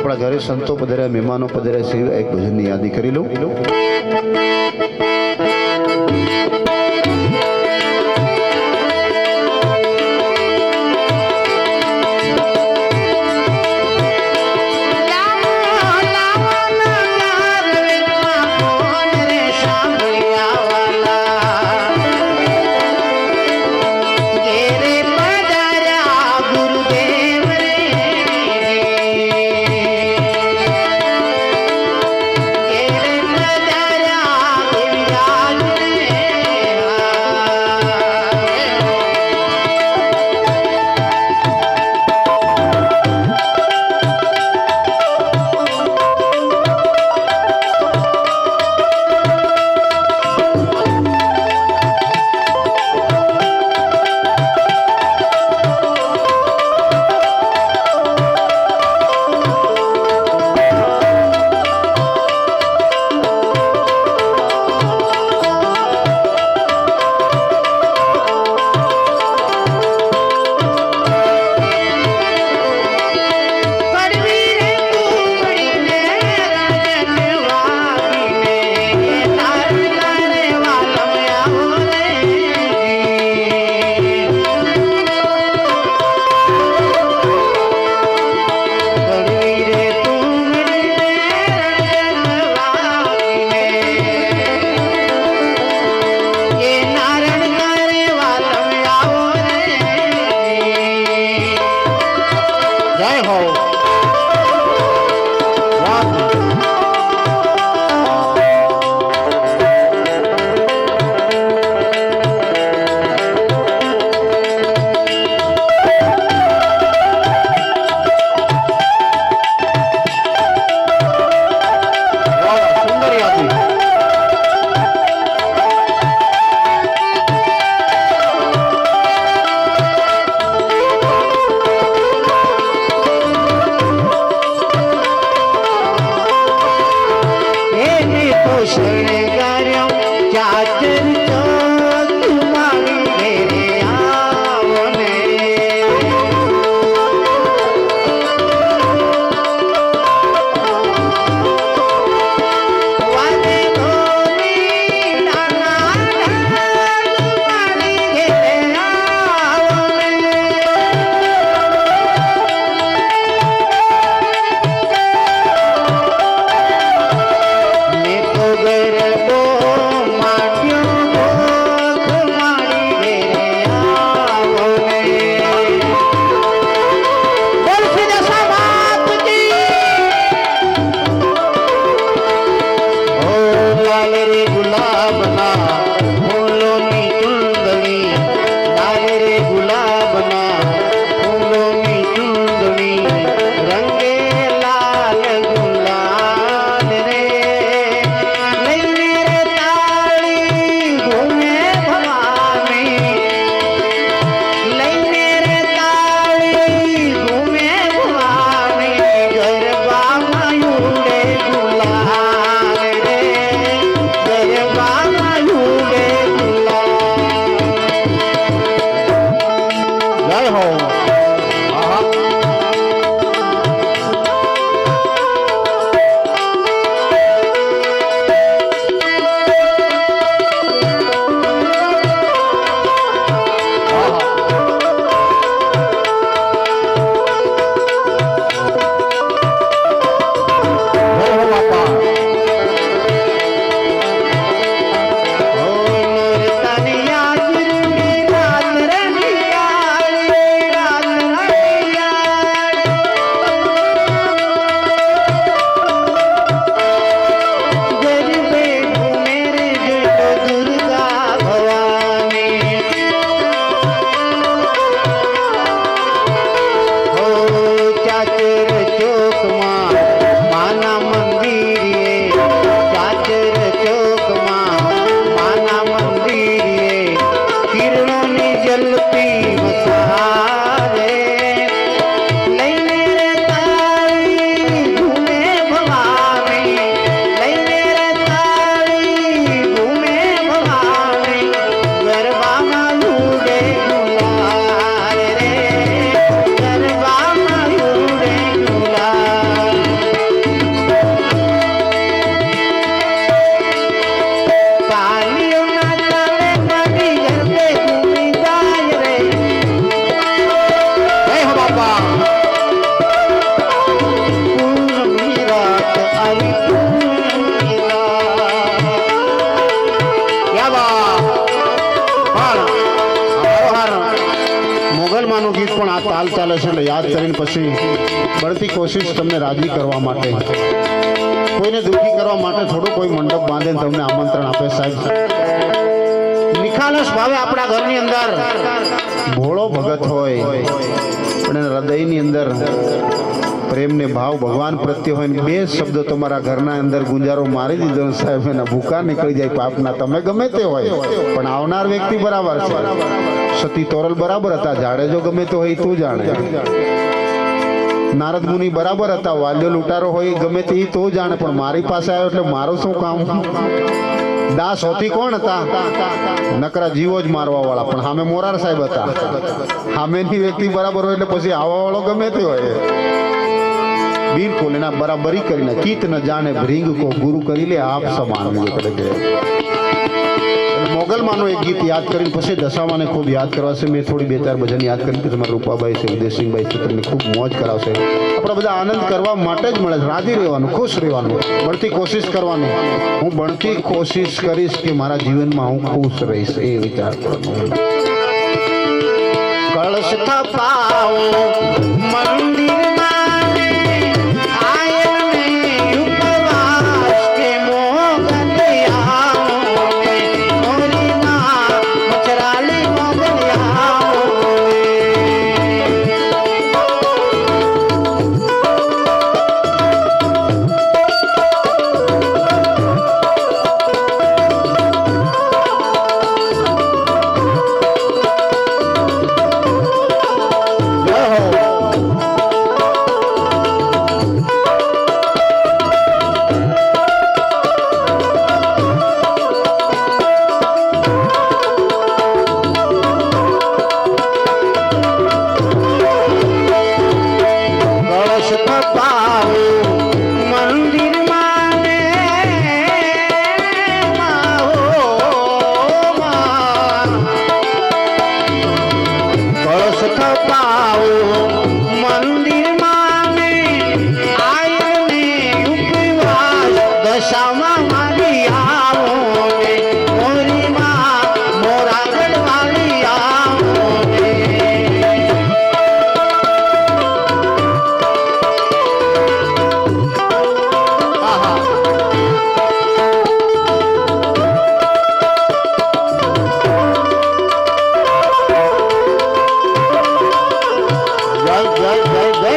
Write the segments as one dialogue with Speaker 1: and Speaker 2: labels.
Speaker 1: આપણા ઘરે સંતો પધાર્યા, મહેમાનો પધાર્યા છે, એક ભજનની યાદી કરી લઉં. મોગલમાનું ગીત પણ આ તાલ ચાલે છે એટલે યાદ કરીને પછી બળતી કોશિશ તમને રાજી કરવા માટે, કોઈને દુઃખી કરવા માટે થોડું કોઈ મંડપ બાંધે તમને આમંત્રણ આપે સાહેબ. નિખાલસ ભાવે આપણા ઘરની અંદર ભોળો ભગત હોય પણ એના હૃદયની અંદર પ્રેમને ભાવ ભગવાન પ્રત્યે હોય ને બે શબ્દો તમારા ઘરના અંદર ગુંજારો મારી દીધો ને સાહેબ એના ભૂકા નીકળી જાય પાપના. તમે ગમે તે હોય પણ આવનાર વ્યક્તિ બરાબર છે. સતી તોરલ બરાબર હતા, જાડેજો ગમે તે હોય તું જાણે. નારદ મુનિ બરાબર હતા, વાલ્યો લૂંટારો હોય ગમે તે તો જાણે, પણ મારી પાસે આવ્યો એટલે મારું શું કામ? દાસ હોતી કોણ હતા? નકરા જીવો જ મારવા વાળા, પણ સામે મોરાર સાહેબ હતા. સામેની વ્યક્તિ બરાબર હોય એટલે પછી આવવા વાળો ગમે તે હોય બિલકુલ એના બરાબરી કરીને કીત ન જાણે ભૃંગ કો ગુરુ કરી લે આપ સમાન. મોગલમાનું એક ગીત યાદ કરીને પછી દશામાને ખૂબ યાદ કરવાશે. મેં થોડી બે ચાર ભજન યાદ કરી તમારા રૂપાભાઈ છે, ઉદયસિંહભાઈ છે, તમને ખૂબ મોજ કરાવશે. આપણે બધા આનંદ કરવા માટે જ મળે, રાજી રહેવાનું, ખુશ રહેવાનું, બળતી કોશિશ કરવાની. હું બળતી કોશિશ કરીશ કે મારા જીવનમાં હું ખુશ રહીશ એ વિચાર કરવાનો. કળશ થપાવો મંદિરમાં જય જય જય જય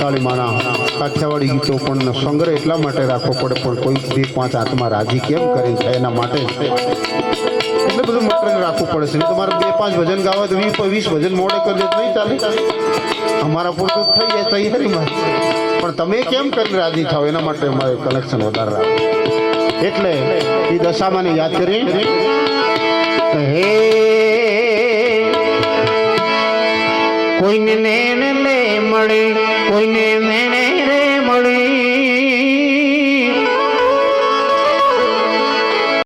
Speaker 1: કાળી માના કાઠિયાવાડી ગીતો પણ સંગ્રહ એટલા માટે રાખવો પડે, પણ કોઈ 2-5 આત્મા રાજી કેમ કરીને થાય એના માટે એટલે બધું મટીરિયલ રાખવું પડે છે. તમારે 2-5 ભજન ગાવા તો 20 ભજન મોડે કરી દે તો નહીં ચાલે. અમારા પૂરતું થઈ જાય તૈયારીમાં, પણ તમે કેમ કરીને રાજી થાવ એના માટે અમારે કલેક્શન વધારે રાખવું. એટલે એ દશામાને યાદ કરી હે કોઈને નેણ લે મળે, કોઈને મેણે રે